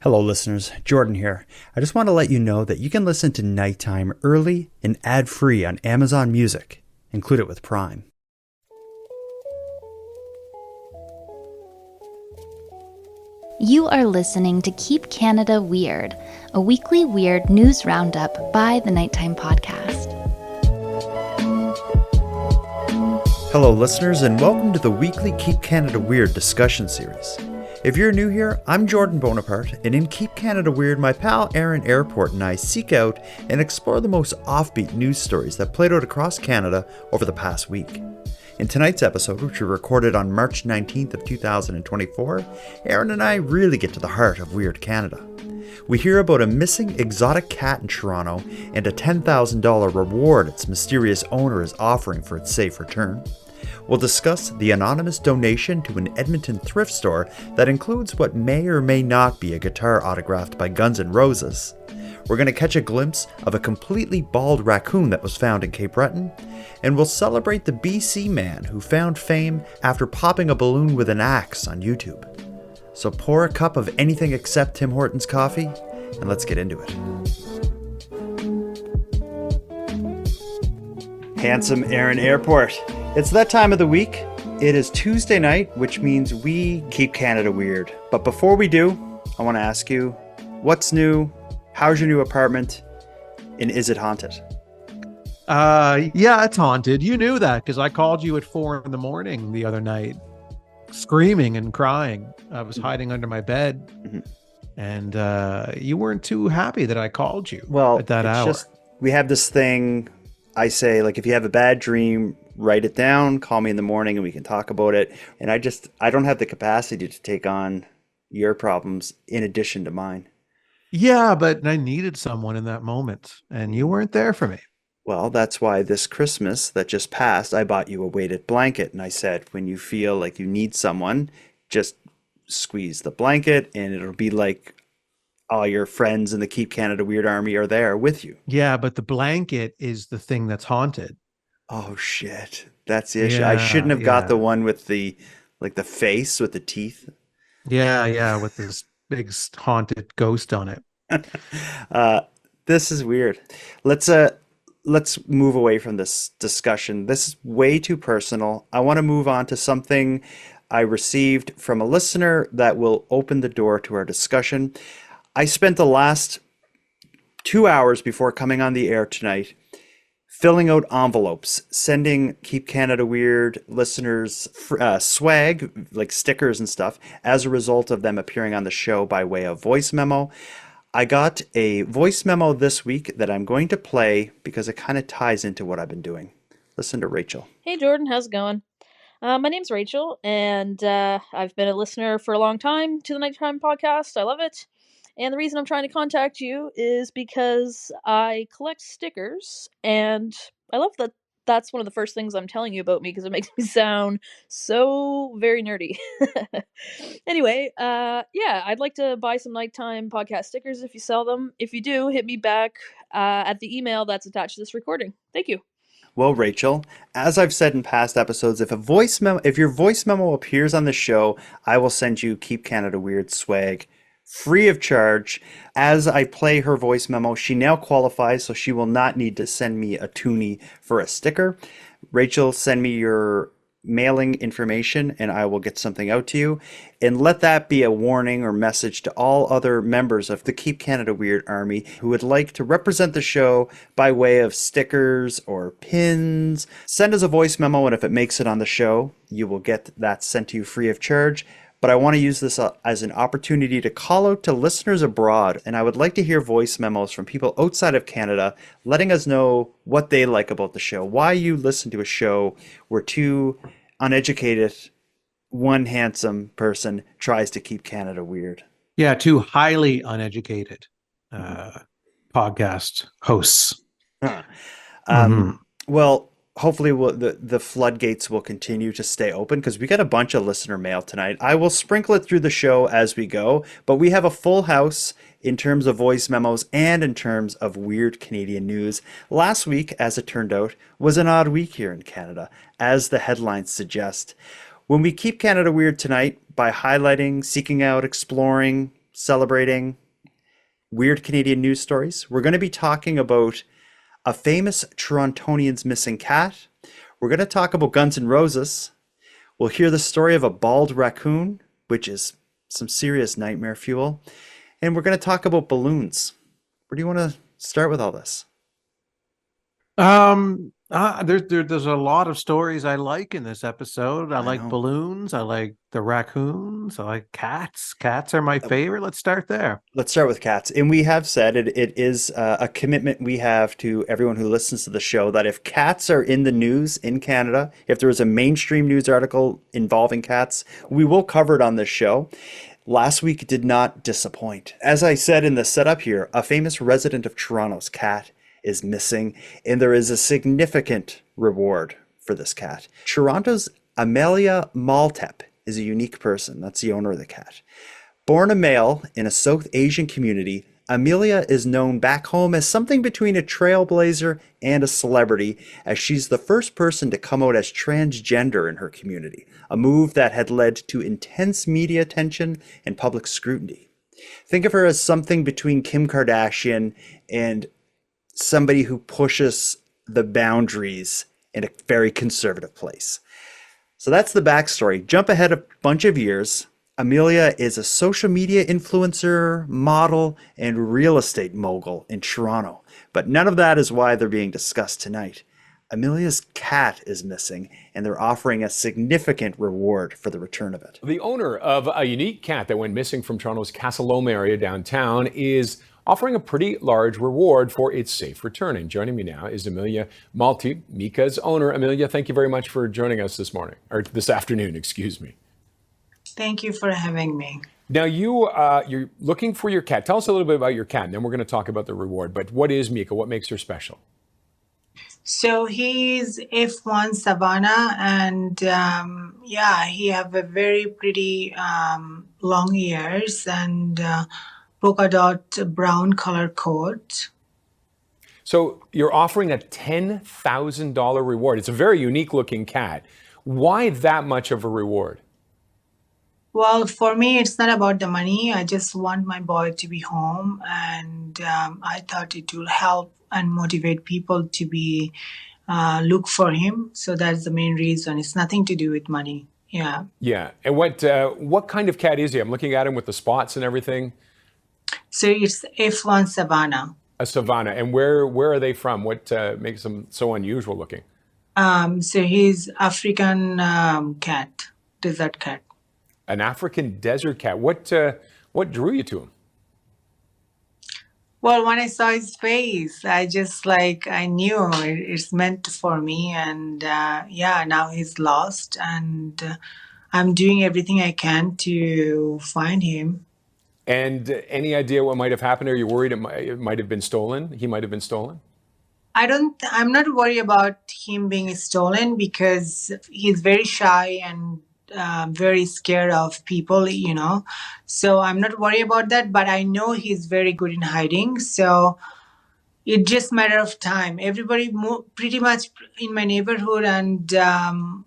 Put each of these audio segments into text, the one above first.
Hello listeners, Jordan here. I just want to let you know that you can listen to Nighttime early and ad-free on Amazon Music. Include it with Prime. You are listening to Keep Canada Weird, a weekly weird news roundup by the Nighttime Podcast. Hello listeners, and welcome to the weekly Keep Canada Weird discussion series. If you're new here, I'm Jordan Bonaparte, and in Keep Canada Weird, my pal Aaron Airport and I seek out and explore the most offbeat news stories that played out across Canada over the past week. In tonight's episode, which we recorded on March 19th of 2024, Aaron and I really get to the heart of Weird Canada. We hear about a missing exotic cat in Toronto and a $10,000 reward its mysterious owner is offering for its safe return. We'll discuss the anonymous donation to an Edmonton thrift store that includes what may or may not be a guitar autographed by Guns N' Roses. We're going to catch a glimpse of a completely bald raccoon that was found in Cape Breton, and we'll celebrate the BC man who found fame after popping a balloon with an axe on YouTube. So pour a cup of anything except Tim Hortons coffee, and let's get into it. Handsome Aaron Airport. It's that time of the week. It is Tuesday night, which means we keep Canada weird. But before we do, I want to ask you, what's new? How's your new apartment? And is it haunted? Yeah, it's haunted. You knew that because I called you at 4 a.m. the other night, screaming and crying. I was hiding under my bed, and you weren't too happy that I called you at that hour. We have this thing. I say, like, if you have a bad dream, write it down, call me in the morning and we can talk about it. And I don't have the capacity to take on your problems in addition to mine. Yeah, but I needed someone in that moment and you weren't there for me. Well, that's why this Christmas that just passed, I bought you a weighted blanket. And I said, when you feel like you need someone, just squeeze the blanket and it'll be like all your friends in the Keep Canada Weird Army are there with you. Yeah, but the blanket is the thing that's haunted. Oh, shit. That's the issue. I shouldn't have got the one with the face with the teeth. Yeah, with this big haunted ghost on it. This is weird. Let's move away from this discussion. This is way too personal. I want to move on to something I received from a listener that will open the door to our discussion. I spent the last 2 hours before coming on the air tonight filling out envelopes, sending Keep Canada Weird listeners swag, like stickers and stuff, as a result of them appearing on the show by way of voice memo. I got a voice memo this week that I'm going to play because it kind of ties into what I've been doing. Listen to Rachel. Hey Jordan, how's it going? My name's Rachel, and I've been a listener for a long time to the Nighttime Podcast. I love it. And the reason I'm trying to contact you is because I collect stickers, and I love that that's one of the first things I'm telling you about me because it makes me sound so very nerdy. Anyway, yeah, I'd like to buy some Nighttime Podcast stickers if you sell them. If you do, hit me back at the email that's attached to this recording. Thank you. Well, Rachel, as I've said in past episodes, if your voice memo appears on the show, I will send you Keep Canada Weird swag free of charge. As I play her voice memo, she now qualifies, so she will not need to send me a toonie for a sticker. Rachel, send me your mailing information and I will get something out to you. And let that be a warning or message to all other members of the Keep Canada Weird Army who would like to represent the show by way of stickers or pins. Send us a voice memo, and if it makes it on the show, you will get that sent to you free of charge. But I want to use this as an opportunity to call out to listeners abroad, and I would like to hear voice memos from people outside of Canada letting us know what they like about the show, why you listen to a show where two uneducated, one handsome person tries to keep Canada weird. Yeah, two highly uneducated podcast hosts. Well, hopefully the floodgates will continue to stay open because we got a bunch of listener mail tonight. I will sprinkle it through the show as we go, but we have a full house in terms of voice memos and in terms of weird Canadian news. Last week, as it turned out, was an odd week here in Canada, as the headlines suggest. When we keep Canada weird tonight by highlighting, seeking out, exploring celebrating weird Canadian news stories. We're going to be talking about a famous Torontonian's missing cat. We're going to talk about Guns N' Roses. We'll hear the story of a bald raccoon, which is some serious nightmare fuel. And we're going to talk about balloons. Where do you want to start with all this? There's a lot of stories I like in this episode. I like know. balloons. I like the raccoons. I like cats. Cats are my favorite. Let's start there. Let's start with cats. And we have said it is a commitment we have to everyone who listens to the show that if cats are in the news in Canada, if there is a mainstream news article involving cats, we will cover it on this show. Last week did not disappoint. As I said in the setup here, a famous resident of Toronto's cat is missing, and there is a significant reward for this cat. Toronto's Amelia Maltep is a unique person. That's the owner of the cat. Born a male in a South Asian community, Amelia is known back home as something between a trailblazer and a celebrity, as she's the first person to come out as transgender in her community, a move that had led to intense media attention and public scrutiny. Think of her as something between Kim Kardashian and somebody who pushes the boundaries in a very conservative place. So that's the backstory. Jump ahead a bunch of years. Amelia is a social media influencer, model, and real estate mogul in Toronto. But none of that is why they're being discussed tonight. Amelia's cat is missing, and they're offering a significant reward for the return of it. The owner of a unique cat that went missing from Toronto's Castlelome area downtown is offering a pretty large reward for its safe return. And joining me now is Amelia Maltep, Mika's owner. Amelia, thank you very much for joining us this morning, or this afternoon, excuse me. Thank you for having me. Now, you're looking for your cat. Tell us a little bit about your cat, and then we're going to talk about the reward. But what is Mika? What makes her special? So he's F1 Savannah, and he have a very pretty long ears and polka dot brown color coat. So you're offering a $10,000 reward. It's a very unique looking cat. Why that much of a reward? Well, for me, it's not about the money. I just want my boy to be home, and I thought it will help and motivate people to be look for him. So that's the main reason. It's nothing to do with money. Yeah. Yeah. And what kind of cat is he? I'm looking at him with the spots and everything. So it's F1 Savannah. A Savannah. And where are they from? What makes them so unusual looking? So he's African cat, desert cat. An African desert cat. What drew you to him? Well, when I saw his face, I knew it's meant for me. And now he's lost. And I'm doing everything I can to find him. And any idea what might have happened? Are you worried it might have been stolen? He might have been stolen? I'm not worried about him being stolen because he's very shy and very scared of people, So I'm not worried about that, but I know he's very good in hiding. So it's just a matter of time. Everybody pretty much in my neighborhood and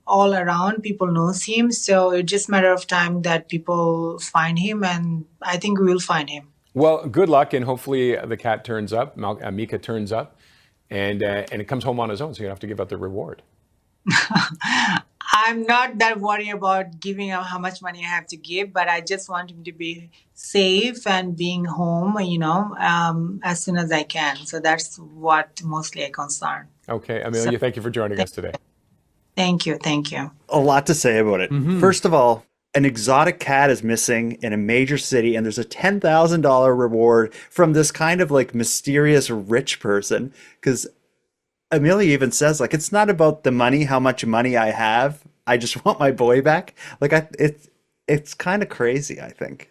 all around, people knows him. So it's just a matter of time that people find him, and I think we will find him. Well, good luck, and hopefully the cat turns up, Mika turns up, and it comes home on his own, so you don't have to give out the reward. I'm not that worried about giving out how much money I have to give, but I just want him to be safe and being home, as soon as I can. So that's what mostly I concern. Okay, Amelia, thank you for joining us today. Thank you. Thank you. A lot to say about it. Mm-hmm. First of all, an exotic cat is missing in a major city, and there's a $10,000 reward from this kind of like mysterious rich person. Because Amelia even says, like, it's not about the money, how much money I have. I just want my boy back. Like, it's kind of crazy, I think.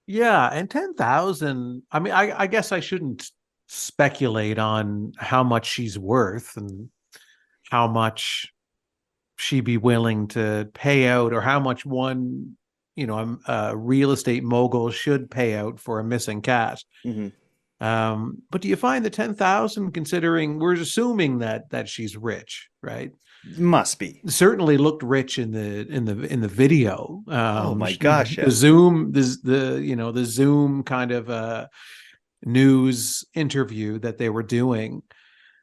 Yeah, and 10,000. I mean, I guess I shouldn't speculate on how much she's worth and how much she'd be willing to pay out, or how much one, a real estate mogul should pay out for a missing cat. Mm-hmm. But do you find the 10,000, considering we're assuming that she's rich, right? Must be. Certainly looked rich in the video. Oh my gosh! The Zoom, the Zoom kind of news interview that they were doing,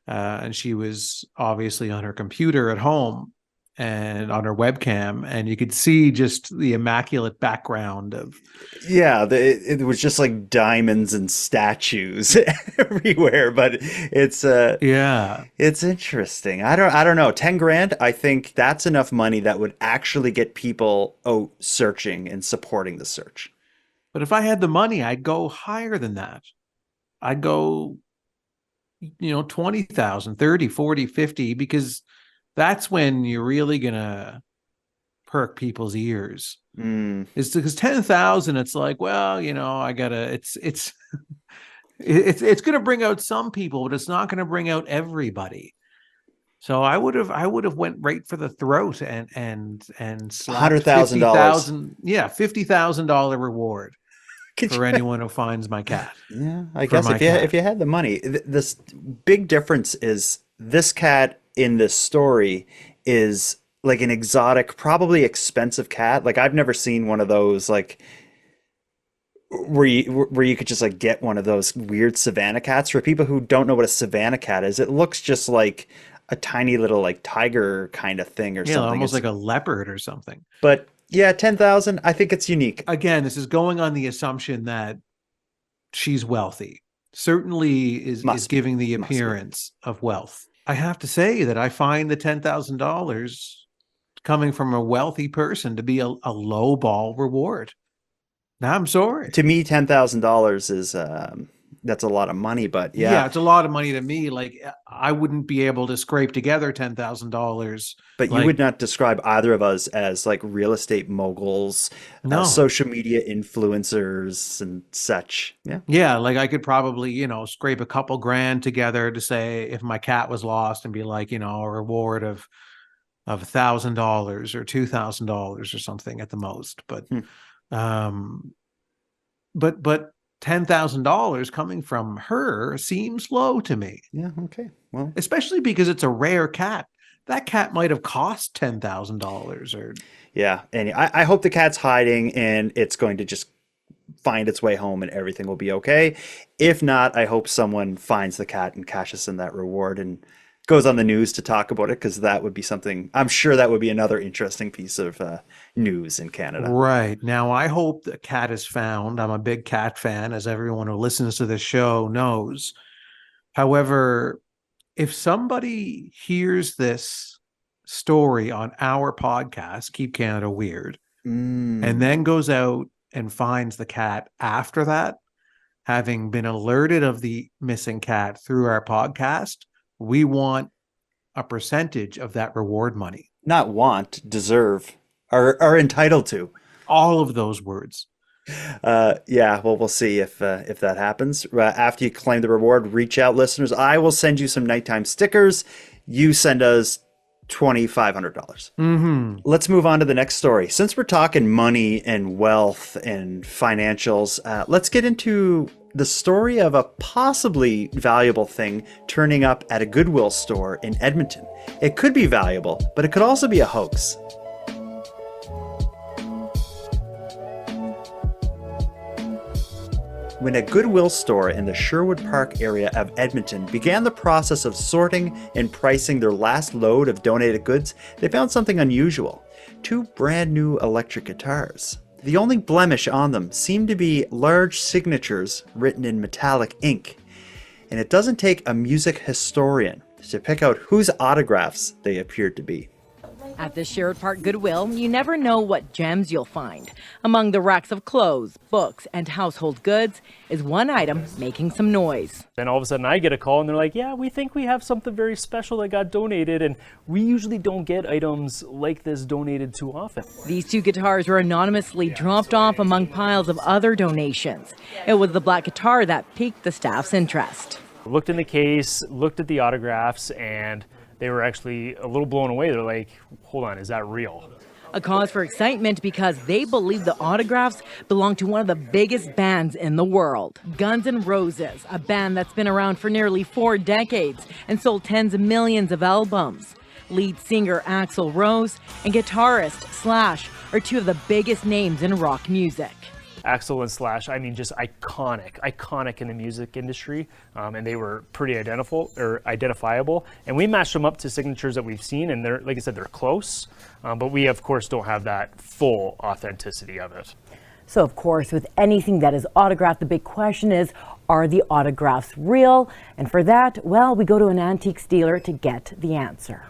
and she was obviously on her computer at home and on her webcam, and you could see just the immaculate background of. Yeah, it was just like diamonds and statues everywhere, but it's it's interesting. I don't know. 10 grand, I think that's enough money that would actually get people searching and supporting the search. But if I had the money, I'd go higher than that. I'd go 20,000, 30, 40, 50, because that's when you're really gonna perk people's ears. It's because 10,000, it's like, well, I gotta. It's gonna bring out some people, but it's not gonna bring out everybody. So I would have went right for the throat and slapped $100,000. Yeah, $50,000 reward for anyone who finds my cat. Yeah, I guess if you had the money, this big difference is this cat in this story is like an exotic, probably expensive cat. Like I've never seen one of those like where you could just like get one of those weird savanna cats. For people who don't know what a savanna cat is, it looks just like a tiny little like tiger kind of thing or something. Almost like a leopard or something. But yeah, 10,000, I think it's unique. Again, this is going on the assumption that she's wealthy. Certainly is giving the appearance of wealth. I have to say that I find the $10,000 coming from a wealthy person to be a low ball reward. Now, I'm sorry. To me, $10,000 is that's a lot of money, but yeah, it's a lot of money to me. Like I wouldn't be able to scrape together $10,000. But you would not describe either of us as like real estate moguls, social media influencers and such. Yeah. Like I could probably, scrape a couple grand together to say if my cat was lost and be like, a reward of $1,000 or $2,000 or something at the most. But, but $10,000 coming from her seems low to me. Yeah. Okay. Well, especially because it's a rare cat. That cat might have cost $10,000 or. Yeah. And I hope the cat's hiding and it's going to just find its way home and everything will be okay. If not, I hope someone finds the cat and cashes in that reward and goes on the news to talk about it, because that would be something, I'm sure that would be another interesting piece of news in Canada. Right. Now, I hope the cat is found. I'm a big cat fan, as everyone who listens to this show knows. However, if somebody hears this story on our podcast, Keep Canada Weird, and then goes out and finds the cat after that, having been alerted of the missing cat through our podcast, we want a percentage of that reward money. Not want, deserve, are entitled to. All of those words. Yeah, well, we'll see if that happens. After you claim the reward, reach out, listeners. I will send you some nighttime stickers. You send us $2,500. Let's move on to the next story. Since we're talking money and wealth and financials, let's get into the story of a possibly valuable thing turning up at a Goodwill store in Edmonton. It could be valuable, but it could also be a hoax. When a Goodwill store in the Sherwood Park area of Edmonton began the process of sorting and pricing their last load of donated goods, they found something unusual: 2 brand new electric guitars. The only blemish on them seemed to be large signatures written in metallic ink. And it doesn't take a music historian to pick out whose autographs they appeared to be. At the Sherwood Park Goodwill, you never know what gems you'll find. Among the racks of clothes, books, and household goods is one item making some noise. Then all of a sudden I get a call and they're like, yeah, we think we have something very special that got donated, and we usually don't get items like this donated too often. These 2 guitars were anonymously dropped off among piles of other donations. It was the black guitar that piqued the staff's interest. Looked in the case, looked at the autographs, and they were actually a little blown away. They're like, hold on, is that real? A cause for excitement because they believe the autographs belong to one of the biggest bands in the world. Guns N' Roses, a band that's been around for nearly 4 decades and sold tens of millions of albums. Lead singer Axl Rose and guitarist Slash are two of the biggest names in rock music. Axl and Slash, I mean, just iconic in the music industry, and they were pretty identifiable. And we matched them up to signatures that we've seen, and they're, like I said, they're close, but we of course don't have that full authenticity of it. So of course, with anything that is autographed, the big question is, are the autographs real? And for that, well, we go to an antiques dealer to get the answer.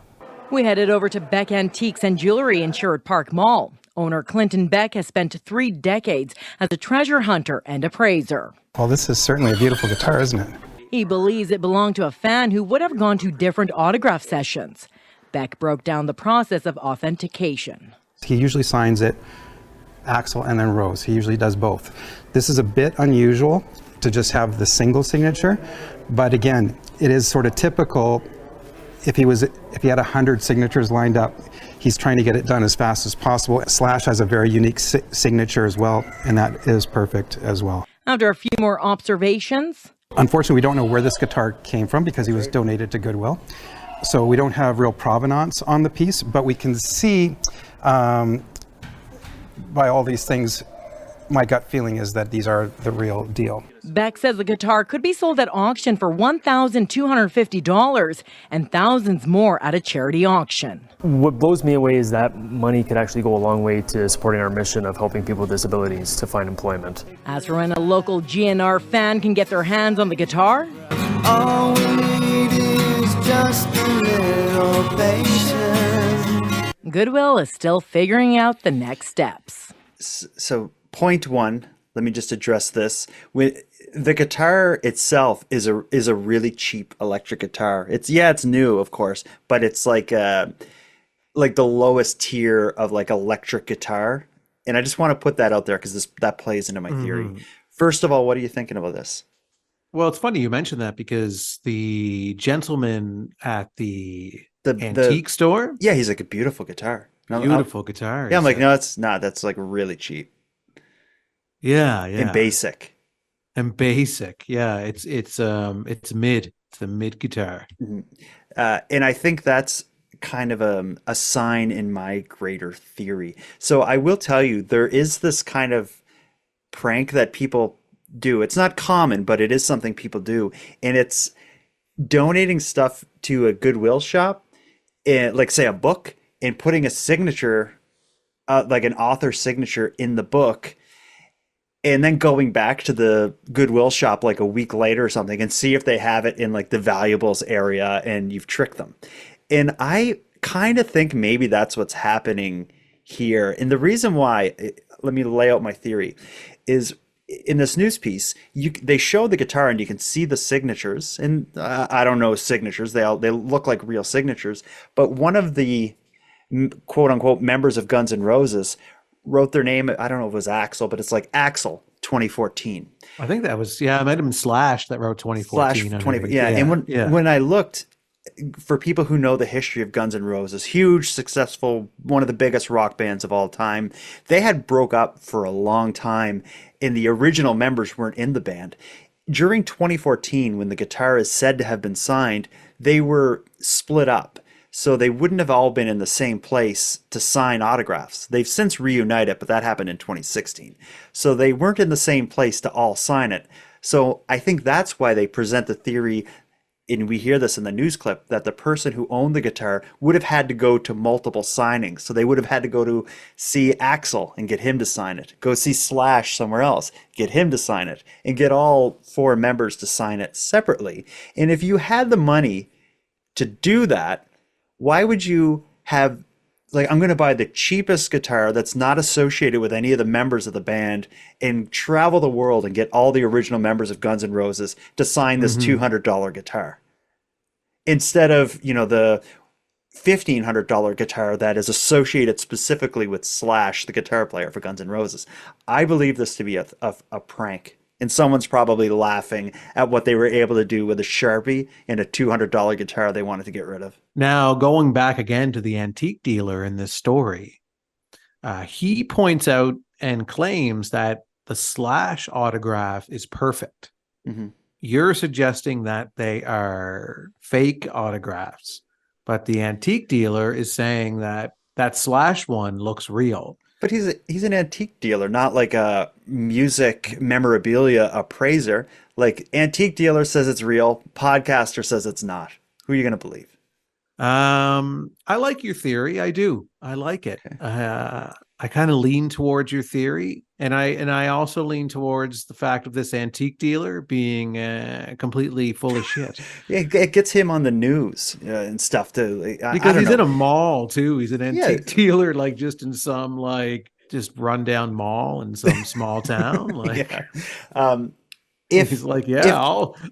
We headed over to Beck Antiques and Jewelry in Sherwood Park Mall. Owner Clinton Beck has spent 3 decades as a treasure hunter and appraiser. Well, this is certainly a beautiful guitar, isn't it? He believes it belonged to a fan who would have gone to different autograph sessions. Beck broke down the process of authentication. He usually signs it Axl and then Rose. He usually does both. This is a bit unusual to just have the single signature, but again, it is sort of typical. If he had 100 signatures lined up, he's trying to get it done as fast as possible. Slash has a very unique signature as well, and that is perfect as well. After a few more observations. Unfortunately, we don't know where this guitar came from because he was donated to Goodwill. So we don't have real provenance on the piece, but we can see by all these things, my gut feeling is that these are the real deal. Beck says the guitar could be sold at auction for $1,250 and thousands more at a charity auction. What blows me away is that money could actually go a long way to supporting our mission of helping people with disabilities to find employment. As for when a local GNR fan can get their hands on the guitar, all we need is just a little patience. Goodwill is still figuring out the next steps. So point one, let me just address this. The guitar itself is a really cheap electric guitar. It's new, of course, but it's like the lowest tier of like electric guitar. And I just want to put that out there because that plays into my theory. First of all, what are you thinking about this? Well, it's funny you mentioned that because the gentleman at the antique store, yeah, he's like a beautiful guitar. Beautiful guitar. Yeah, I'm like, no, it's not. That's like really cheap. Yeah. And basic. Yeah, it's mid. It's a mid guitar. And I think that's kind of a sign in my greater theory. So I will tell you, there is this kind of prank that people do. It's not common, but it is something people do, and it's donating stuff to a Goodwill shop, and like say a book, and putting a signature, like an author signature in the book, and then going back to the Goodwill shop like a week later or something and see if they have it in like the valuables area, and you've tricked them. And I kind of think maybe that's what's happening here. And the reason why, let me lay out my theory, is in this news piece, they show the guitar and you can see the signatures. And I don't know signatures; they look like real signatures. But one of the quote unquote members of Guns N' Roses wrote their name. I don't know if it was Axl, but it's like Axl 2014. I think that was, it might have been Slash that wrote 2014. Slash 20, yeah. And when I looked, for people who know the history of Guns N' Roses, huge, successful, one of the biggest rock bands of all time, they had broke up for a long time, and the original members weren't in the band. During 2014, when the guitar is said to have been signed, they were split up. So they wouldn't have all been in the same place to sign autographs. They've since reunited, but that happened in 2016. So they weren't in the same place to all sign it. So I think that's why they present the theory, and we hear this in the news clip, that the person who owned the guitar would have had to go to multiple signings. So they would have had to go to see Axl and get him to sign it, go see Slash somewhere else, get him to sign it, and get all 4 members to sign it separately. And if you had the money to do that, why would you have, like, I'm going to buy the cheapest guitar that's not associated with any of the members of the band and travel the world and get all the original members of Guns N' Roses to sign this $200 guitar instead of, the $1,500 guitar that is associated specifically with Slash, the guitar player for Guns N' Roses. I believe this to be a prank. And someone's probably laughing at what they were able to do with a Sharpie and a $200 guitar they wanted to get rid of. Now, going back again to the antique dealer in this story, he points out and claims that the Slash autograph is perfect. You're suggesting that they are fake autographs. But the antique dealer is saying that that slash one looks real. But he's an antique dealer, not like a music memorabilia appraiser. Like antique dealer says it's real, podcaster says it's not. Who are you going to believe? I like your theory. I do. I like it. Okay. I kind of lean towards your theory, and I also lean towards the fact of this antique dealer being completely full of shit. Yeah, it gets him on the news and stuff too. Like, Because I don't he's in know. a mall too. He's an Yeah. antique dealer, like just in some like just rundown mall in some small town. Like Yeah. If he's like, yeah, if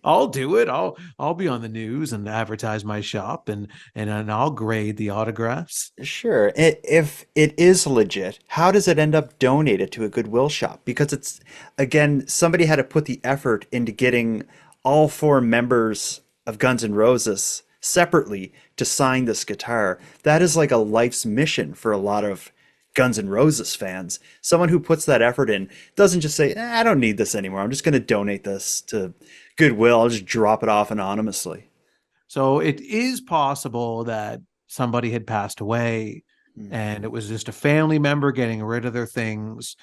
I'll do it. I'll be on the news and advertise my shop and I'll grade the autographs. Sure, if it is legit, how does it end up donated to a Goodwill shop? Because it's, again, somebody had to put the effort into getting all four members of Guns N' Roses separately to sign this guitar. That is like a life's mission for a lot of Guns N' Roses fans. Someone who puts that effort in doesn't just say, I don't need this anymore. I'm just going to donate this to Goodwill. I'll just drop it off anonymously. So it is possible that somebody had passed away and it was just a family member getting rid of their things.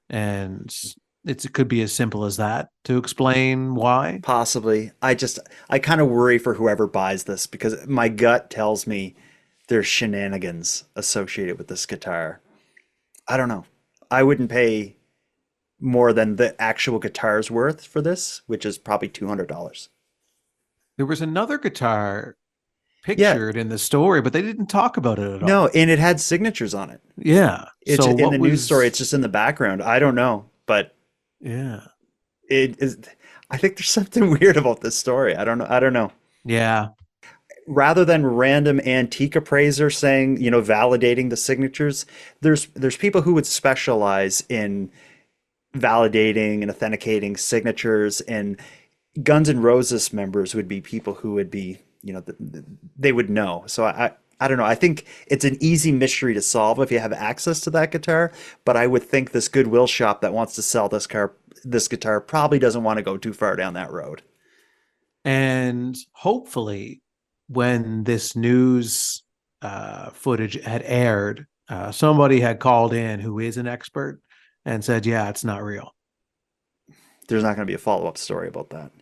And it could be as simple as that to explain why. Possibly. I kind of worry for whoever buys this because my gut tells me there's shenanigans associated with this guitar. I don't know. I wouldn't pay more than the actual guitar's worth for this, which is probably $200. There was another guitar pictured in the story, but they didn't talk about it at all. No, and it had signatures on it. Yeah. It's So in what the news story. It's just in the background. I don't know, but yeah, it is. I think there's something weird about this story. I don't know. Yeah. Rather than random antique appraiser saying, validating the signatures, there's people who would specialize in validating and authenticating signatures, and Guns N' Roses members would be people who would be, they would know. So I don't know. I think it's an easy mystery to solve if you have access to that guitar, but I would think this Goodwill shop that wants to sell this guitar probably doesn't want to go too far down that road. And hopefully when this news footage had aired, somebody had called in who is an expert and said, yeah, it's not real. There's not going to be a follow-up story about that.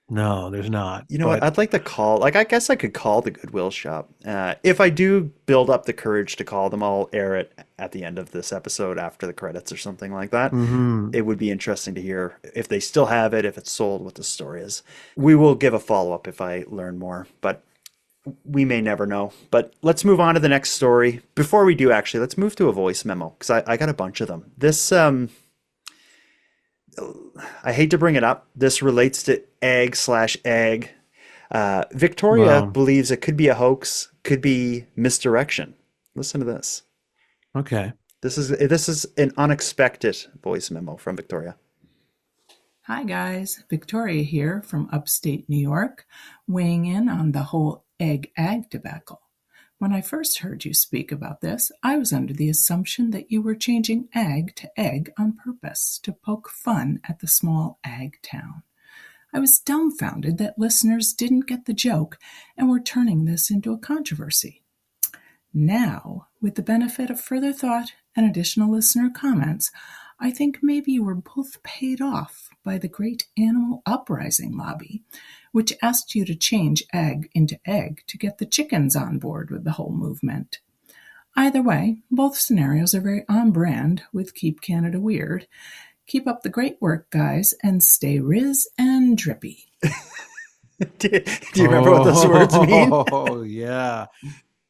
No, there's not. You know what? I'd like to call, I guess I could call the Goodwill shop. If I do build up the courage to call them, I'll air it at the end of this episode after the credits or something like that. Mm-hmm. It would be interesting to hear if they still have it, if it's sold, what the story is. We will give a follow-up if I learn more, but we may never know. But let's move on to the next story. Before we do, actually, let's move to a voice memo, because I got a bunch of them. This, I hate to bring it up. This relates to egg/egg. Victoria believes it could be a hoax, could be misdirection. Listen to this. Okay. This is an unexpected voice memo from Victoria. Hi guys, Victoria here from upstate New York, weighing in on the whole egg-ag debacle. When I first heard you speak about this, I was under the assumption that you were changing ag to egg on purpose to poke fun at the small ag town. I was dumbfounded that listeners didn't get the joke and were turning this into a controversy. Now, with the benefit of further thought and additional listener comments, I think maybe you were both paid off by the great animal uprising lobby, which asked you to change ag into egg to get the chickens on board with the whole movement. Either way, both scenarios are very on brand with Keep Canada Weird. Keep up the great work, guys, and stay riz and drippy. Do you remember what those words mean? Oh, yeah.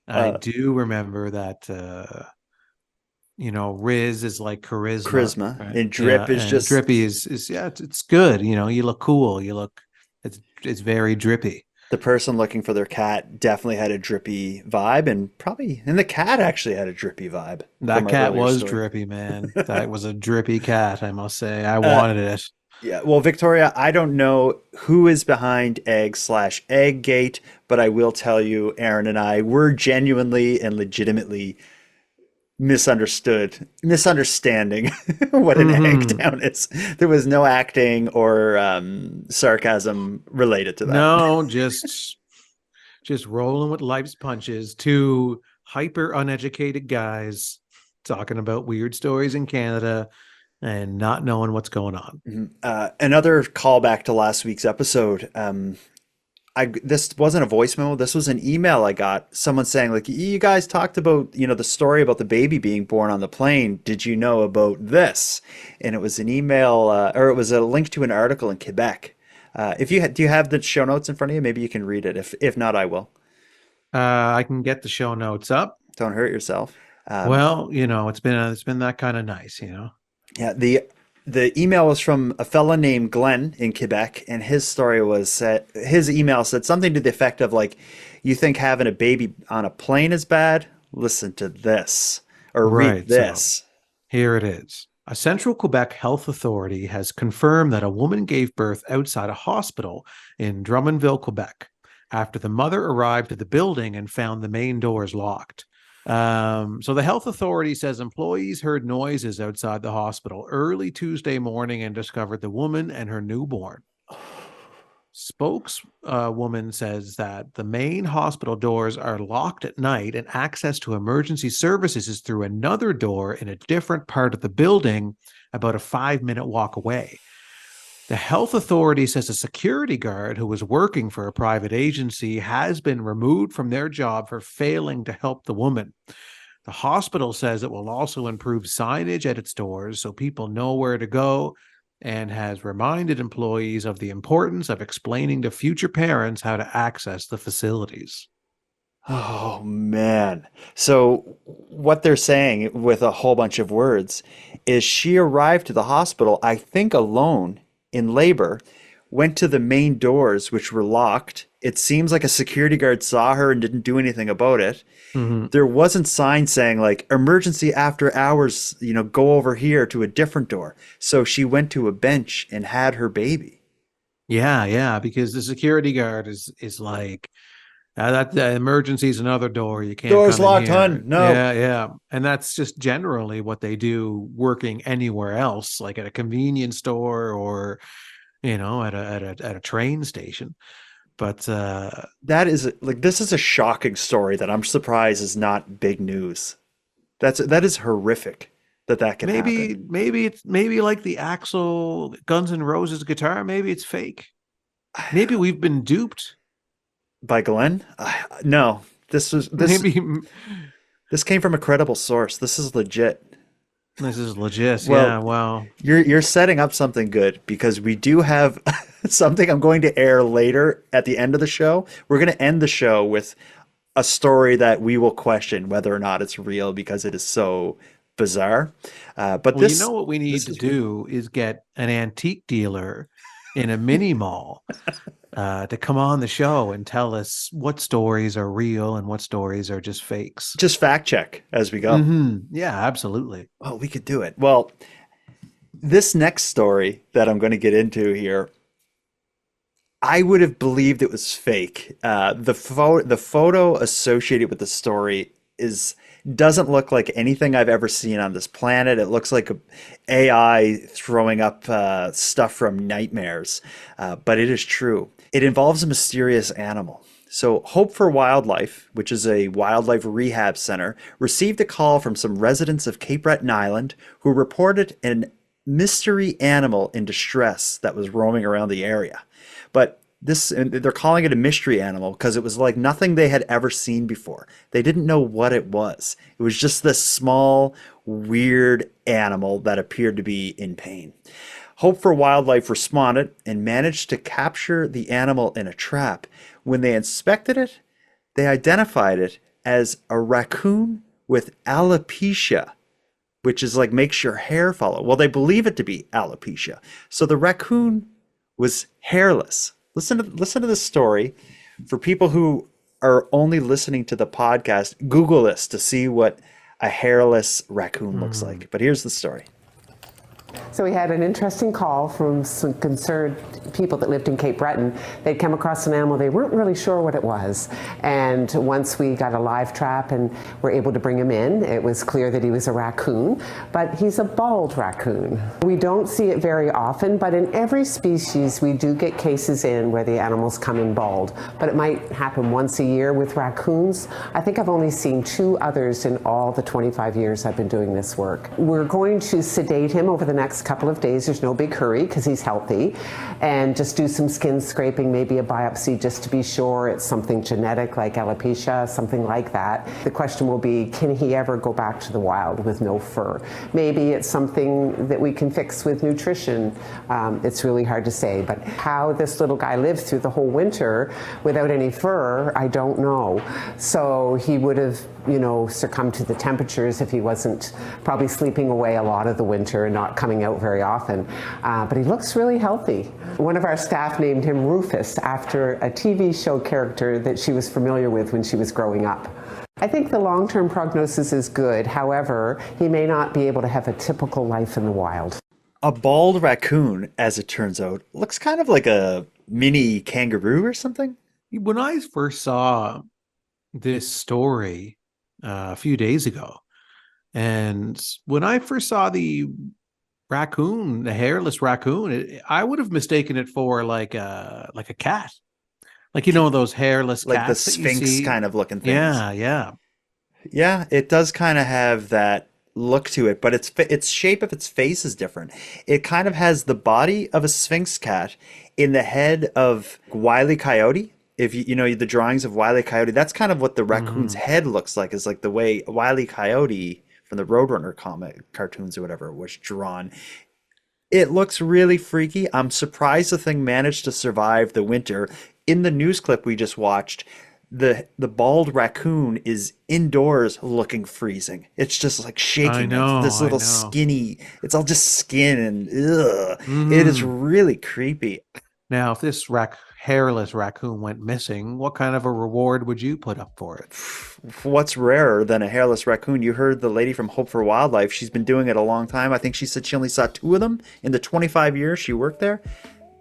I do remember that, riz is like charisma. Right? And drip is just... Drippy is it's good. You look cool. It's very drippy. The person looking for their cat definitely had a drippy vibe, and the cat actually had a drippy vibe. That cat was drippy, man. That was a drippy cat, I must say. I wanted it. Yeah, well, Victoria, I don't know who is behind egg/egg-gate, but I will tell you, Aaron and I were genuinely and legitimately misunderstanding what an egg town is. There was no acting or sarcasm related to that. No, just just rolling with life's punches. Two hyper uneducated guys talking about weird stories in Canada and not knowing what's going on. Another callback to last week's episode. This wasn't a voice memo. This was an email I got. Someone saying, like, you guys talked about, the story about the baby being born on the plane. Did you know about this? And it was an email, or it was a link to an article in Quebec. Do you have the show notes in front of you? Maybe you can read it. If not, I will. I can get the show notes up. Don't hurt yourself. Well, it's been that kind of nice, Yeah, the email was from a fella named Glenn in Quebec, and his story was his email said something to the effect of, like, you think having a baby on a plane is bad? Listen to this, or read this. So here it is. A central Quebec health authority has confirmed that a woman gave birth outside a hospital in Drummondville, Quebec, after the mother arrived at the building and found the main doors locked. So the health authority says employees heard noises outside the hospital early Tuesday morning and discovered the woman and her newborn. Spokeswoman says that the main hospital doors are locked at night and access to emergency services is through another door in a different part of the building, about a 5-minute walk away. The health authority says a security guard who was working for a private agency has been removed from their job for failing to help the woman. The hospital says it will also improve signage at its doors so people know where to go, and has reminded employees of the importance of explaining to future parents how to access the facilities. Oh, man. So what they're saying with a whole bunch of words is she arrived to the hospital, I think alone, in labor, went to the main doors, which were locked. It seems like a security guard saw her and didn't do anything about it. Mm-hmm. There wasn't signs saying, like, emergency after hours, go over here to a different door. So she went to a bench and had her baby. Yeah, because the security guard is like, that the emergency is another door. You can't. Door's come in locked, here. hun. No. Yeah, and that's just generally what they do working anywhere else, like at a convenience store or, at a train station. But that is this is a shocking story that I'm surprised is not big news. That is horrific that can happen. Maybe it's like the Axl Guns N' Roses guitar. Maybe it's fake. Maybe we've been duped. By Glenn? No, this came from a credible source. This is legit. This is legit. Well, yeah. Well, you're setting up something good, because we do have something I'm going to air later at the end of the show. We're going to end the show with a story that we will question whether or not it's real, because it is so bizarre. But what we need to do is get an antique dealer in a mini mall to come on the show and tell us what stories are real and what stories are just fakes. Just fact check as we go. Mm-hmm. Yeah, absolutely. Oh, we could do it. Well, this next story that I'm going to get into here, I would have believed it was fake. The photo associated with the story doesn't look like anything I've ever seen on this planet. It looks like AI throwing up stuff from nightmares, but it is true. It involves a mysterious animal. So Hope for Wildlife, which is a wildlife rehab center, received a call from some residents of Cape Breton Island who reported an mystery animal in distress that was roaming around the area. But they're calling it a mystery animal because it was like nothing they had ever seen before. They didn't know what it was. It was just this small, weird animal that appeared to be in pain. Hope for Wildlife responded and managed to capture the animal in a trap. When they inspected it, they identified it as a raccoon with alopecia, which is like makes your hair follow. Well, they believe it to be alopecia. So the raccoon was hairless. Listen to this story. For people who are only listening to the podcast, Google this to see what a hairless raccoon looks like. But here's the story. So we had an interesting call from some concerned people that lived in Cape Breton. They'd come across an animal, they weren't really sure what it was. And once we got a live trap and were able to bring him in, it was clear that he was a raccoon, but he's a bald raccoon. We don't see it very often, but in every species we do get cases in where the animals come in bald. But it might happen once a year with raccoons. I think I've only seen 2 others in all the 25 years I've been doing this work. We're going to sedate him over the next couple of days. There's no big hurry because he's healthy, and just do some skin scraping, maybe a biopsy just to be sure it's something genetic like alopecia, something like that. The question will be, can he ever go back to the wild with no fur? Maybe it's something that we can fix with nutrition. It's really hard to say, but how this little guy lived through the whole winter without any fur, I don't know. So he would have, succumbed to the temperatures if he wasn't probably sleeping away a lot of the winter and not coming out very often. But he looks really healthy. One of our staff named him Rufus after a TV show character that she was familiar with when she was growing up. I think the long-term prognosis is good. However, he may not be able to have a typical life in the wild. A bald raccoon, as it turns out, looks kind of like a mini kangaroo or something. When I first saw this story a few days ago, and when I first saw the raccoon, the hairless raccoon, I would have mistaken it for like a cat, like those hairless like cats, the Sphinx kind of looking things. Yeah. It does kind of have that look to it, but its shape of its face is different. It kind of has the body of a Sphinx cat in the head of Wile E. Coyote. If you know the drawings of Wile E. Coyote, that's kind of what the raccoon's head looks like. Is like the way Wile E. Coyote from the Roadrunner comic cartoons or whatever was drawn. It looks really freaky. I'm surprised the thing managed to survive the winter. In the news clip we just watched, the bald raccoon is indoors looking freezing. It's just like shaking. I know, this little skinny, it's all just skin and it is really creepy. Now, if this hairless raccoon went missing, what kind of a reward would you put up for it? What's rarer than a hairless raccoon? You heard the lady from Hope for Wildlife. She's been doing it a long time. I think she said she only saw 2 of them in the 25 years she worked there.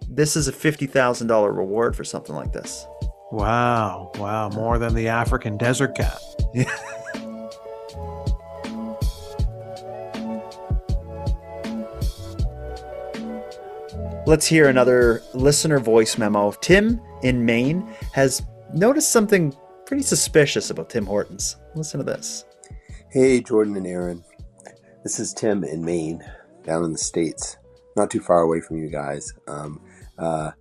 This is a $50,000 reward for something like this. Wow. More than the African desert cat. Let's hear another listener voice memo. Tim in Maine has noticed something pretty suspicious about Tim Hortons. Listen to this. Hey, Jordan and Aaron. This is Tim in Maine, down in the States. Not too far away from you guys. I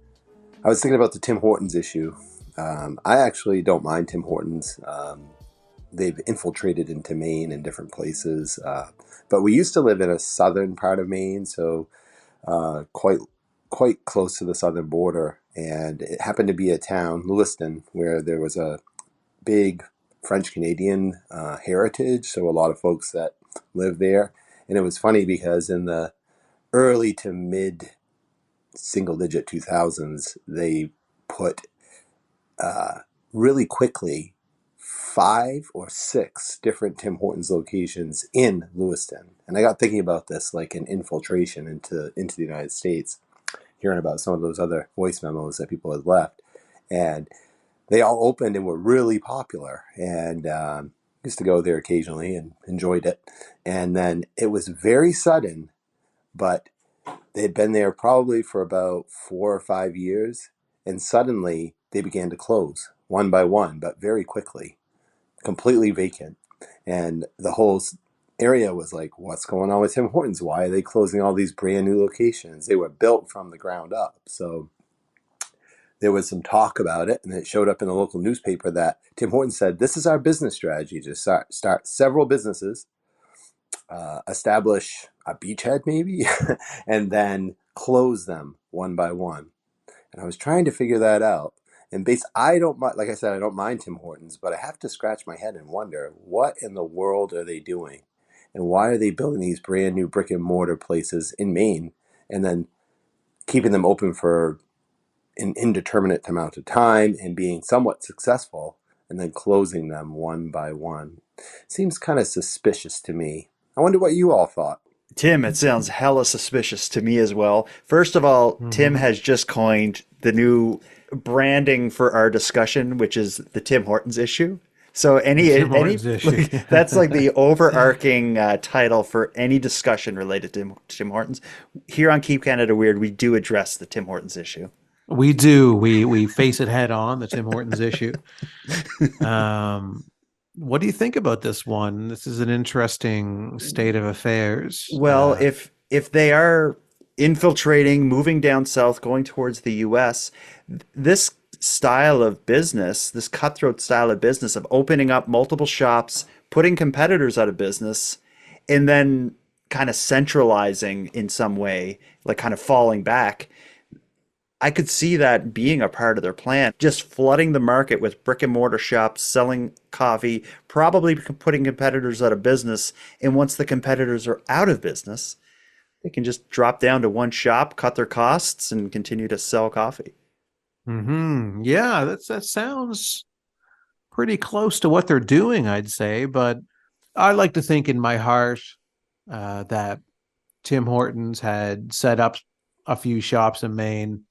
was thinking about the Tim Hortons issue. I actually don't mind Tim Hortons. They've infiltrated into Maine in different places. But we used to live in a southern part of Maine, so quite close to the southern border. And it happened to be a town, Lewiston, where there was a big French-Canadian heritage. So a lot of folks that lived there. And it was funny because in the early to mid single-digit 2000s, they put really quickly 5 or 6 different Tim Hortons locations in Lewiston. And I got thinking about this like an infiltration into the United States, hearing about some of those other voice memos that people had left. And they all opened and were really popular. And used to go there occasionally and enjoyed it. And then it was very sudden, but they had been there probably for about 4 or 5 years. And suddenly they began to close one by one, but very quickly, completely vacant. And the whole area was like, what's going on with Tim Hortons? Why are they closing all these brand new locations? They were built from the ground up. So there was some talk about it, and it showed up in the local newspaper that Tim Hortons said, this is our business strategy to start several businesses, establish a beachhead maybe, and then close them one by one. And I was trying to figure that out. And I don't mind Tim Hortons, but I have to scratch my head and wonder, what in the world are they doing? And why are they building these brand new brick and mortar places in Maine and then keeping them open for an indeterminate amount of time and being somewhat successful and then closing them one by one? Seems kind of suspicious to me. I wonder what you all thought. Tim, it sounds hella suspicious to me as well. First of all, Tim has just coined the new branding for our discussion, which is the Tim Hortons issue. So Tim Hortons issue. that's like the overarching title for any discussion related to Tim Hortons. Here on Keep Canada Weird, we do address the Tim Hortons issue. We do. We face it head on, the Tim Hortons issue. What do you think about this one? This is an interesting state of affairs. Well, if they are infiltrating, moving down south, going towards the U.S., this style of business, this cutthroat style of business of opening up multiple shops, putting competitors out of business, and then kind of centralizing in some way, like kind of falling back, I could see that being a part of their plan, just flooding the market with brick and mortar shops, selling coffee, probably putting competitors out of business. And once the competitors are out of business, they can just drop down to one shop, cut their costs, and continue to sell coffee. Yeah, that sounds pretty close to what they're doing, I'd say. But I like to think in my heart that Tim Hortons had set up a few shops in Maine.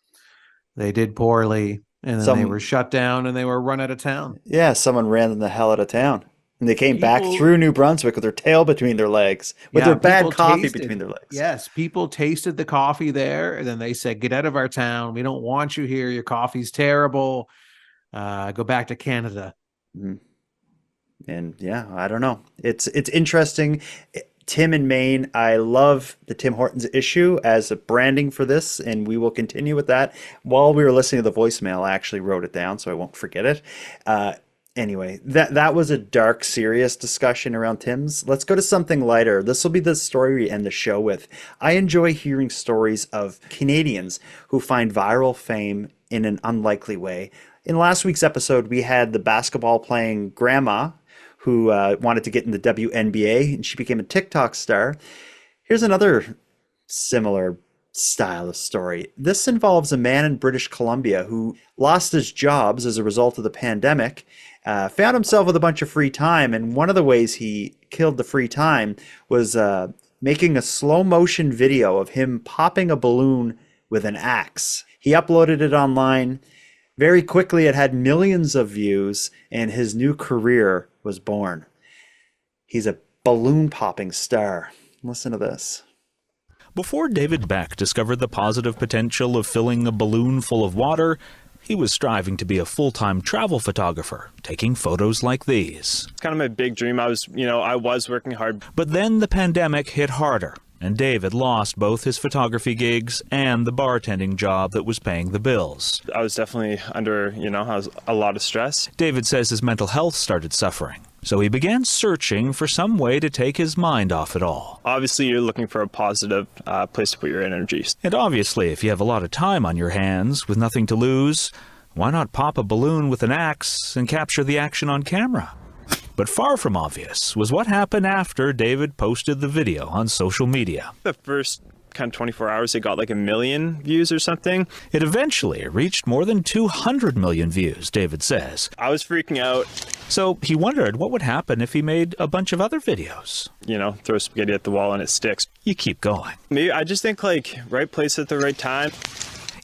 They did poorly, and then they were shut down, and they were run out of town. Yeah, someone ran them the hell out of town. And they came back through New Brunswick with their tail between their legs, with their bad coffee between their legs. Yes, people tasted the coffee there, and then they said, get out of our town. We don't want you here. Your coffee's terrible. Go back to Canada. And yeah, I don't know. It's interesting. Tim in Maine, I love the Tim Hortons issue as a branding for this, and we will continue with that. While we were listening to the voicemail, I actually wrote it down so I won't forget it. Anyway, that was a dark, serious discussion around Tim's. Let's go to something lighter. This will be the story we end the show with. I enjoy hearing stories of Canadians who find viral fame in an unlikely way. In last week's episode, we had the basketball-playing grandma who wanted to get in the WNBA, and she became a TikTok star. Here's another similar style of story. This involves a man in British Columbia who lost his jobs as a result of the pandemic, found himself with a bunch of free time, and one of the ways he killed the free time was making a slow motion video of him popping a balloon with an axe. He uploaded it online. Very quickly, it had millions of views, and his new career was born. He's a balloon popping star. Listen to this. Before David Beck discovered the positive potential of filling a balloon full of water, he was striving to be a full-time travel photographer, taking photos like these. It's kind of my big dream. I was working hard. But then the pandemic hit harder, and David lost both his photography gigs and the bartending job that was paying the bills. I was definitely under, a lot of stress. David says his mental health started suffering, so he began searching for some way to take his mind off it all. Obviously, you're looking for a positive place to put your energies. And obviously, if you have a lot of time on your hands with nothing to lose, why not pop a balloon with an axe and capture the action on camera? But far from obvious was what happened after David posted the video on social media. The first kind of 24 hours, it got like 1 million views or something. It eventually reached more than 200 million views, David says. I was freaking out. So he wondered what would happen if he made a bunch of other videos. Throw spaghetti at the wall and it sticks. You keep going. Maybe I just think right place at the right time.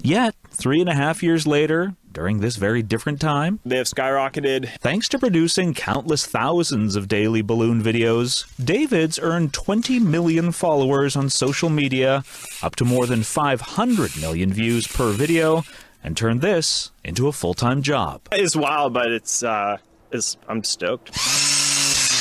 Yet, 3.5 years later, during this very different time, they have skyrocketed. Thanks to producing countless thousands of daily balloon videos, David's earned 20 million followers on social media, up to more than 500 million views per video, and turned this into a full-time job. It's wild, but I'm stoked.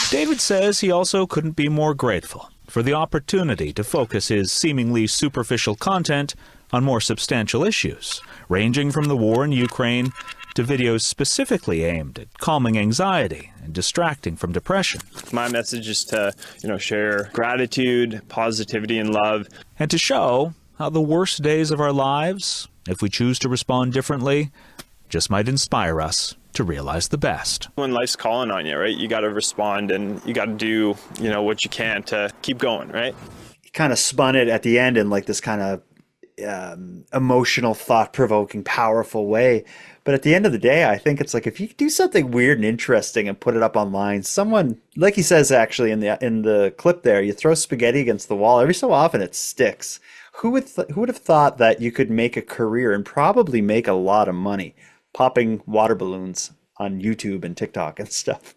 David says he also couldn't be more grateful for the opportunity to focus his seemingly superficial content on more substantial issues, ranging from the war in Ukraine to videos specifically aimed at calming anxiety and distracting from depression. My message is to, share gratitude, positivity, and love. And to show how the worst days of our lives, if we choose to respond differently, just might inspire us to realize the best. When life's calling on you, right, you got to respond and you got to do, what you can to keep going, right? He kind of spun it at the end in like this kind of emotional, thought-provoking, powerful way. But at the end of the day, I think it's like if you do something weird and interesting and put it up online, someone, like he says actually in the clip there, you throw spaghetti against the wall, every so often it sticks. Who would have thought that you could make a career and probably make a lot of money popping water balloons on YouTube and TikTok and stuff?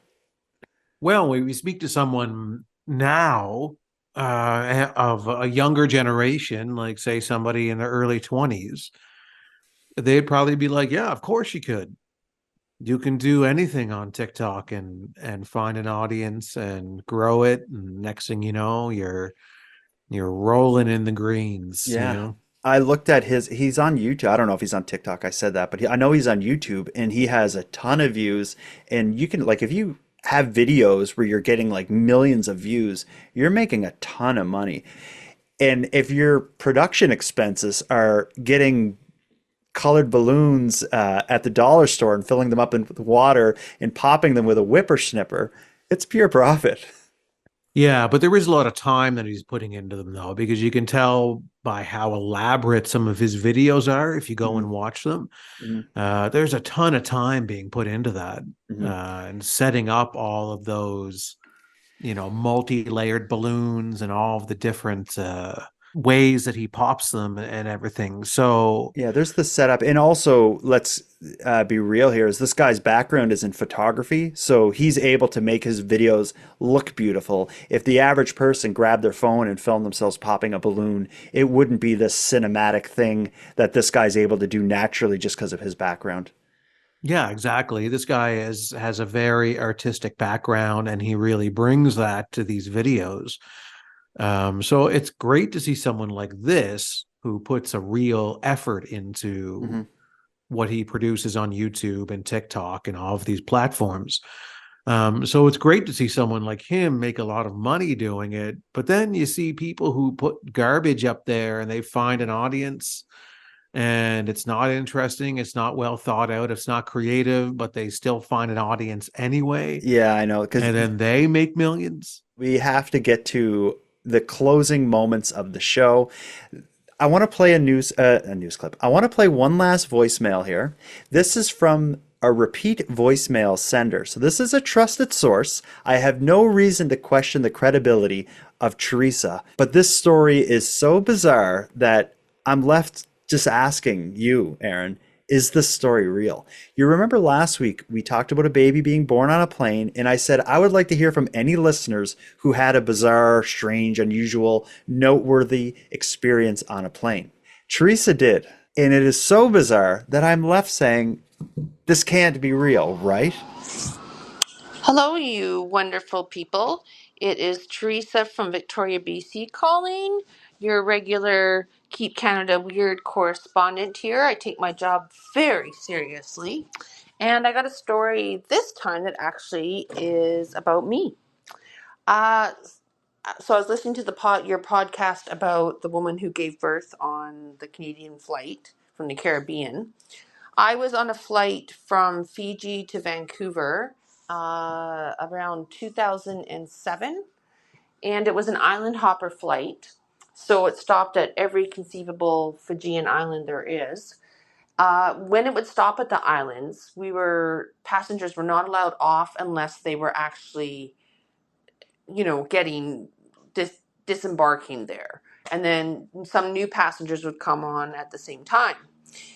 Well, when we speak to someone now of a younger generation, like say somebody in their early 20s, they'd probably be like, yeah, of course you could. You can do anything on TikTok and find an audience and grow it. And next thing you know, you're rolling in the greens, you Yeah. know? I looked at he's on YouTube. I don't know if he's on TikTok. I said that, but I know he's on YouTube and he has a ton of views. And you can, like, if you have videos where you're getting like millions of views, you're making a ton of money. And if your production expenses are getting colored balloons at the dollar store and filling them up with water and popping them with a whippersnipper, it's pure profit. Yeah, but there is a lot of time that he's putting into them, though, because you can tell by how elaborate some of his videos are if you go Mhm. and watch them. Mhm. There's a ton of time being put into that Mhm. and setting up all of those, multi-layered balloons and all of the different ways that he pops them and everything. So, Yeah, there's the setup. And also, let's be real here, is this guy's background is in photography, so he's able to make his videos look beautiful. If the average person grabbed their phone and filmed themselves popping a balloon, it wouldn't be this cinematic thing that this guy's able to do naturally just because of his background. yeah, exactly. This guy has a very artistic background, and he really brings that to these videos. So it's great to see someone like this who puts a real effort into Hmm. what he produces on YouTube and TikTok and all of these platforms. So it's great to see someone like him make a lot of money doing it. But then you see people who put garbage up there and they find an audience and it's not interesting, it's not well thought out, it's not creative, but they still find an audience anyway. Yeah, I know, because And then they make millions. we have to get to the closing moments of the show. I want to play a news clip. I want to play one last voicemail here. This is from a repeat voicemail sender. So this is a trusted source. I have no reason to question the credibility of Teresa, but this story is so bizarre that I'm left just asking you, Aaron, is this story real? You remember last week we talked about a baby being born on a plane, and I said I would like to hear from any listeners who had a bizarre, strange, unusual, noteworthy experience on a plane. Teresa did, and it is so bizarre that I'm left saying this can't be real, right? Hello, you wonderful people. It is Teresa from Victoria, BC calling, your regular Keep Canada Weird correspondent here. I take my job very seriously. And I got a story this time that actually is about me. Uh, so I was listening to your podcast about the woman who gave birth on the Canadian flight from the Caribbean. I was on a flight from Fiji to Vancouver around 2007, and it was an island hopper flight. So it stopped at every conceivable Fijian island there is. When it would stop at the islands, passengers were not allowed off unless they were actually, getting disembarking there. And then some new passengers would come on at the same time.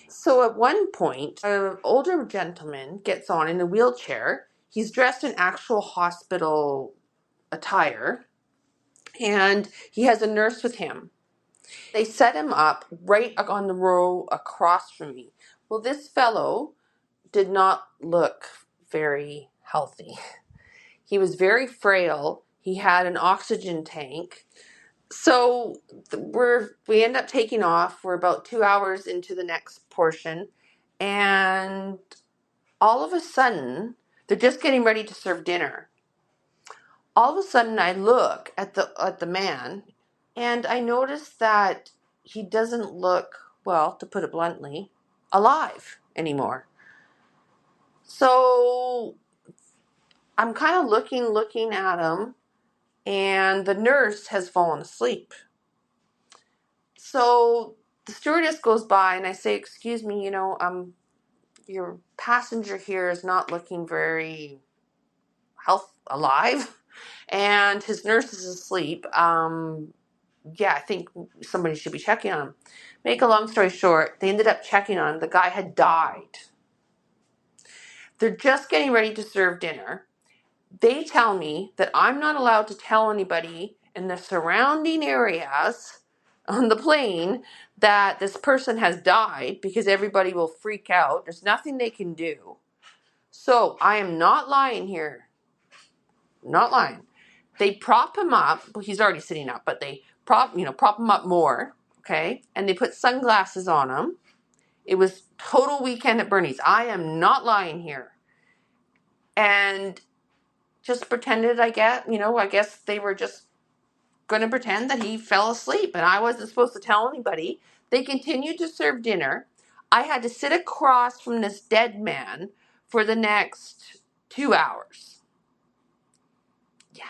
So at one point, an older gentleman gets on in a wheelchair. He's dressed in actual hospital attire, and he has a nurse with him. They set him up right on the row across from me. Well, this fellow did not look very healthy. He was very frail. He had an oxygen tank. So we end up taking off. We're about 2 hours into the next portion, and all of a sudden, they're just getting ready to serve dinner. All of a sudden, I look at the man, and I notice that he doesn't look, well, to put it bluntly, alive anymore. So I'm kind of looking at him, and the nurse has fallen asleep. So the stewardess goes by and I say, excuse me, your passenger here is not looking very alive, and his nurse is asleep. Yeah, I think somebody should be checking on him. Make a long story short, they ended up checking on him. The guy had died. They're just getting ready to serve dinner. They tell me that I'm not allowed to tell anybody in the surrounding areas on the plane that this person has died because everybody will freak out. There's nothing they can do. So I am not lying here. Not lying. They prop him up. Well, he's already sitting up, but they prop him up more. Okay. And they put sunglasses on him. It was total weekend at Bernie's. I am not lying here. And just pretended, I guess they were just going to pretend that he fell asleep and I wasn't supposed to tell anybody. They continued to serve dinner. I had to sit across from this dead man for the next 2 hours. Yeah.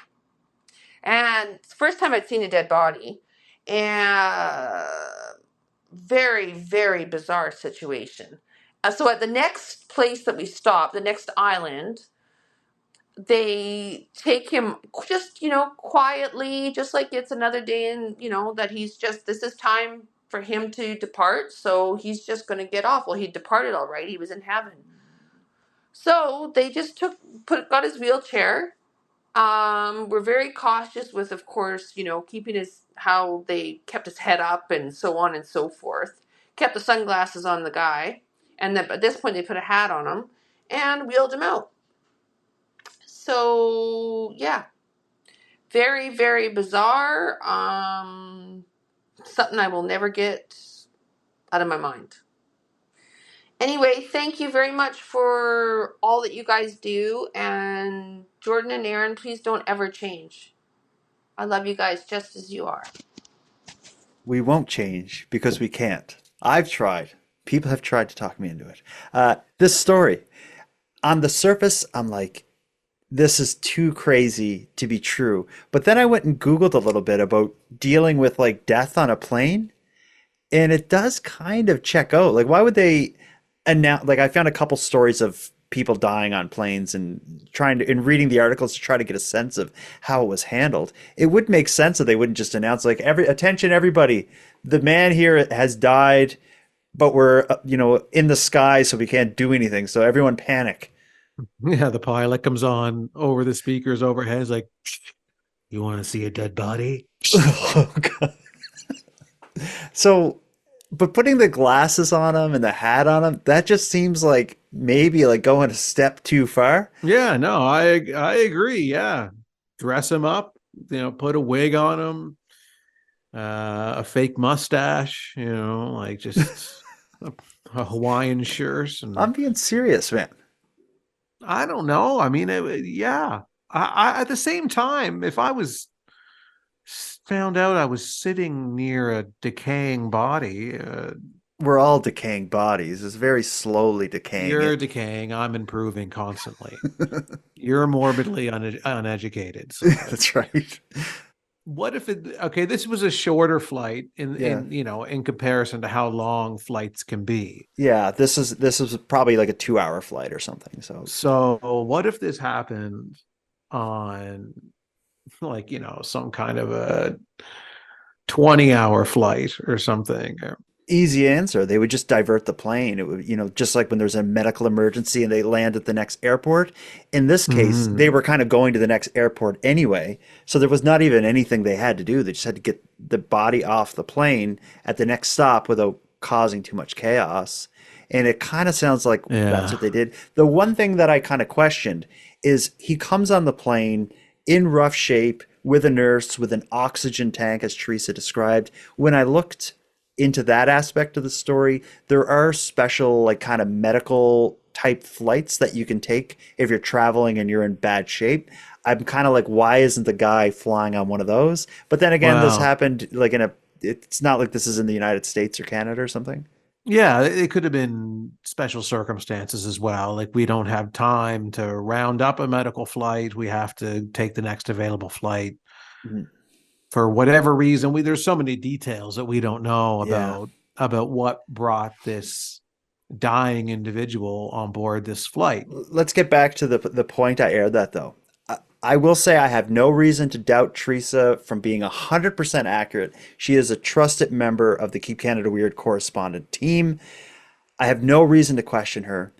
And it's the first time I'd seen a dead body. And very, very bizarre situation. So at the next place that we stopped, the next island, they take him just, quietly, just like it's another day and, that this is time for him to depart. So he's just going to get off. Well, he departed all right. He was in heaven. So they just got his wheelchair. We're very cautious with, of course, keeping how they kept his head up and so on and so forth. Kept the sunglasses on the guy. And then at this point they put a hat on him and wheeled him out. So, yeah, very, very bizarre. Something I will never get out of my mind. Anyway, thank you very much for all that you guys do. And Jordan and Aaron, please don't ever change. I love you guys just as you are. We won't change because we can't. I've tried. People have tried to talk me into it. This story, on the surface, I'm like, this is too crazy to be true. But then I went and Googled a little bit about dealing with like death on a plane, and it does kind of check out. Like, why would they announce? Like, I found a couple stories of people dying on planes and reading the articles to try to get a sense of how it was handled. It would make sense that they wouldn't just announce like, attention everybody, the man here has died, but we're in the sky, so we can't do anything. So everyone panic. Yeah, the pilot comes on over the speakers overhead. He's like, "You want to see a dead body?" Oh, God. So, but putting the glasses on him and the hat on him, that just seems like maybe like going a step too far. Yeah, no, I agree. Yeah, dress him up. Put a wig on him, a fake mustache. Like just a Hawaiian shirt. And I'm being serious, man. I don't know. I mean, yeah. I at the same time, if I was found out I was sitting near a decaying body, we're all decaying bodies. It's very slowly decaying. You're decaying. I'm improving constantly. You're morbidly uneducated. So. That's right. What if this was a shorter flight in comparison to how long flights can be. Yeah, this is probably like a 2-hour flight or something. So what if this happened on like, some kind of a 20-hour flight or something? Easy answer. They would just divert the plane. It would, just like when there's a medical emergency and they land at the next airport. In this case, they were kind of going to the next airport anyway. So there was not even anything they had to do. They just had to get the body off the plane at the next stop without causing too much chaos. And it kind of sounds like that's what they did. The one thing that I kind of questioned is he comes on the plane in rough shape with a nurse, with an oxygen tank, as Teresa described. When I looked into that aspect of the story, there are special like kind of medical type flights that you can take if you're traveling and you're in bad shape. I'm kind of like, why isn't the guy flying on one of those? But then again, this happened like it's not like this is in the United States or Canada or something. Yeah, it could have been special circumstances as well. Like we don't have time to round up a medical flight. We have to take the next available flight. For whatever reason. There's so many details that we don't know about about what brought this dying individual on board this flight. Let's get back to the point I aired that, though. I will say I have no reason to doubt Teresa from being 100% accurate. She is a trusted member of the Keep Canada Weird correspondent team. I have no reason to question her.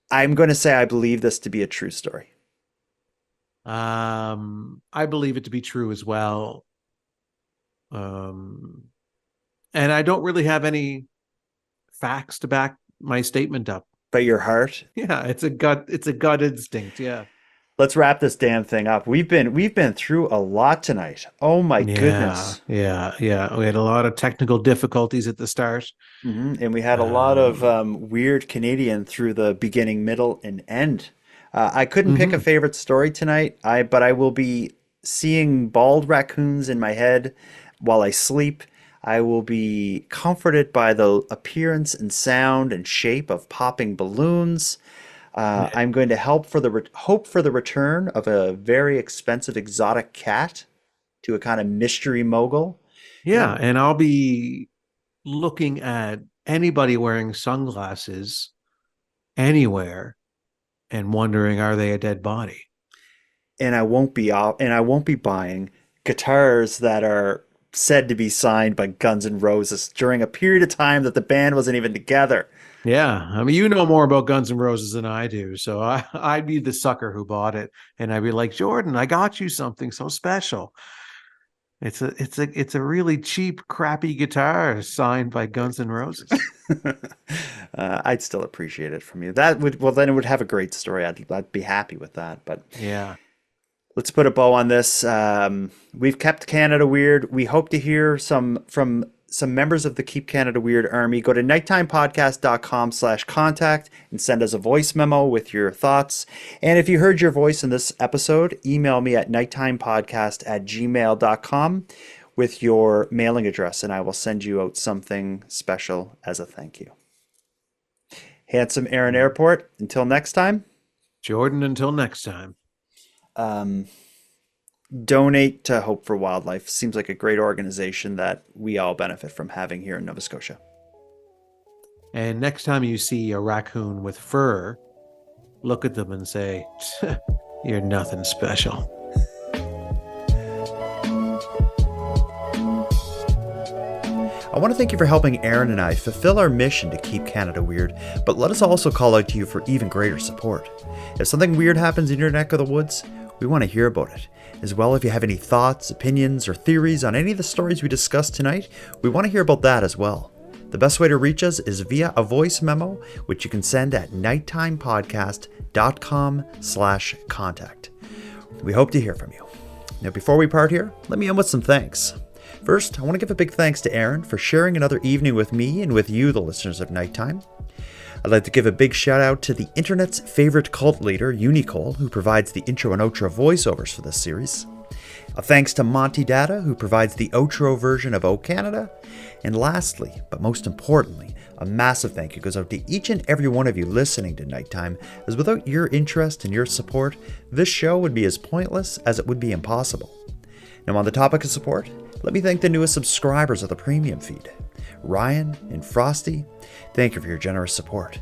I'm going to say I believe this to be a true story. I believe it to be true as well. And I don't really have any facts to back my statement up. But your heart? Yeah, it's a gut instinct. Yeah. Let's wrap this damn thing up. We've been through a lot tonight. Oh my goodness. Yeah. We had a lot of technical difficulties at the start. And we had a lot of weird Canadian through the beginning, middle, and end. I couldn't pick a favorite story tonight, but I will be seeing bald raccoons in my head while I sleep. I will be comforted by the appearance and sound and shape of popping balloons. I'm going to hope for the return of a very expensive exotic cat to a kind of mystery mogul. Yeah, and I'll be looking at anybody wearing sunglasses anywhere and wondering, are they a dead body? And I won't be buying guitars that are said to be signed by Guns N' Roses during a period of time that the band wasn't even together. Yeah, I mean, you know more about Guns N' Roses than I do, so I'd be the sucker who bought it, and I'd be like, Jordan, I got you something so special. It's a really cheap, crappy guitar signed by Guns N' Roses. I'd still appreciate it from you. Then it would have a great story. I'd be happy with that. But yeah, let's put a bow on this. We've kept Canada weird. We hope to hear from some members of the Keep Canada Weird Army. Go to nighttimepodcast.com/contact and send us a voice memo with your thoughts. And if you heard your voice in this episode, email me at nighttimepodcast@gmail.com with your mailing address, and I will send you out something special as a thank you. Handsome Aaron Airport, until next time. Jordan, until next time. Donate to Hope for Wildlife. Seems like a great organization that we all benefit from having here in Nova Scotia. And next time you see a raccoon with fur, look at them and say, you're nothing special. I want to thank you for helping Aaron and I fulfill our mission to keep Canada weird, but let us also call out to you for even greater support. If something weird happens in your neck of the woods, we want to hear about it. As well, if you have any thoughts, opinions, or theories on any of the stories we discussed tonight, we want to hear about that as well. The best way to reach us is via a voice memo, which you can send at nighttimepodcast.com/contact. We hope to hear from you. Now, before we part here, let me end with some thanks. First, I want to give a big thanks to Aaron for sharing another evening with me and with you, the listeners of Nighttime. I'd like to give a big shout out to the internet's favorite cult leader, Unicole, who provides the intro and outro voiceovers for this series. A thanks to Monty Data, who provides the outro version of O Canada. And lastly, but most importantly, a massive thank you goes out to each and every one of you listening to Nighttime, as without your interest and your support, this show would be as pointless as it would be impossible. Now, on the topic of support, let me thank the newest subscribers of the premium feed, Ryan and Frosty. Thank you for your generous support.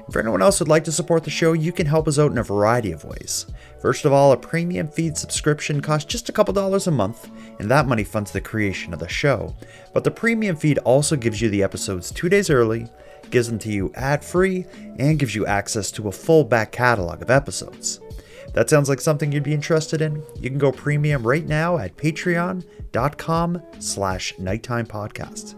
And for anyone else who'd like to support the show, you can help us out in a variety of ways. First of all, a premium feed subscription costs just a couple dollars a month, and that money funds the creation of the show. But the premium feed also gives you the episodes 2 days early, gives them to you ad-free, and gives you access to a full back catalog of episodes. If that sounds like something you'd be interested in, you can go premium right now at patreon.com/nighttimepodcast.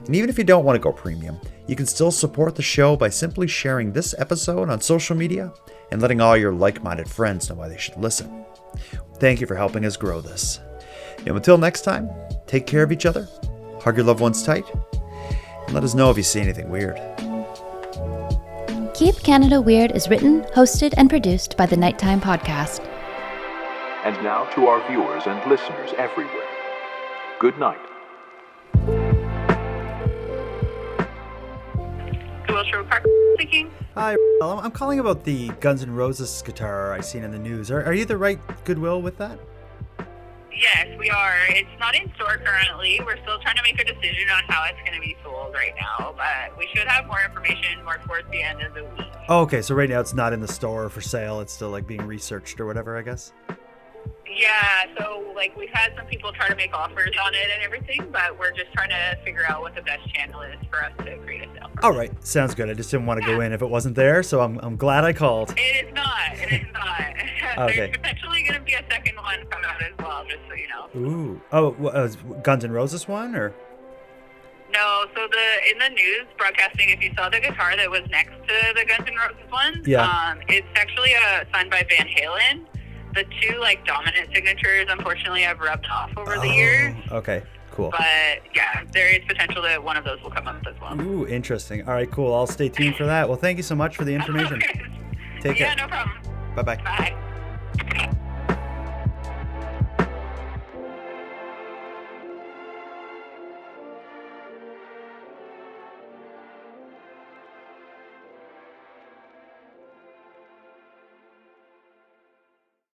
And even if you don't want to go premium, you can still support the show by simply sharing this episode on social media and letting all your like-minded friends know why they should listen. Thank you for helping us grow this. Now, until next time, take care of each other, hug your loved ones tight, and let us know if you see anything weird. Keep Canada Weird is written, hosted, and produced by the Nighttime Podcast. And now to our viewers and listeners everywhere. Good night. Speaking. Hi, I'm calling about the Guns N' Roses guitar I seen in the news. Are you the right Goodwill with that? Yes, we are. It's not in store currently. We're still trying to make a decision on how it's going to be sold right now, but we should have more information more towards the end of the week. Oh, okay, so right now it's not in the store for sale. It's still like being researched or whatever, I guess. Yeah, so like we've had some people try to make offers on it and everything, but we're just trying to figure out what the best channel is for us to create a sale. All right, sounds good. I just didn't want to go in if it wasn't there, so I'm glad I called. It is not. It is not. Okay. There's potentially going to be a second one come out as well, just so you know. Ooh. Oh, Guns N' Roses one, or? No, so in the news broadcasting, if you saw the guitar that was next to the Guns N' Roses one, it's actually signed by Van Halen. The two like dominant signatures, unfortunately, have rubbed off over the years. Okay, cool. But yeah, there is potential that one of those will come up as well. Ooh, interesting. All right, cool. I'll stay tuned for that. Well, thank you so much for the information. Take care. Yeah, no problem. Bye-bye. Bye.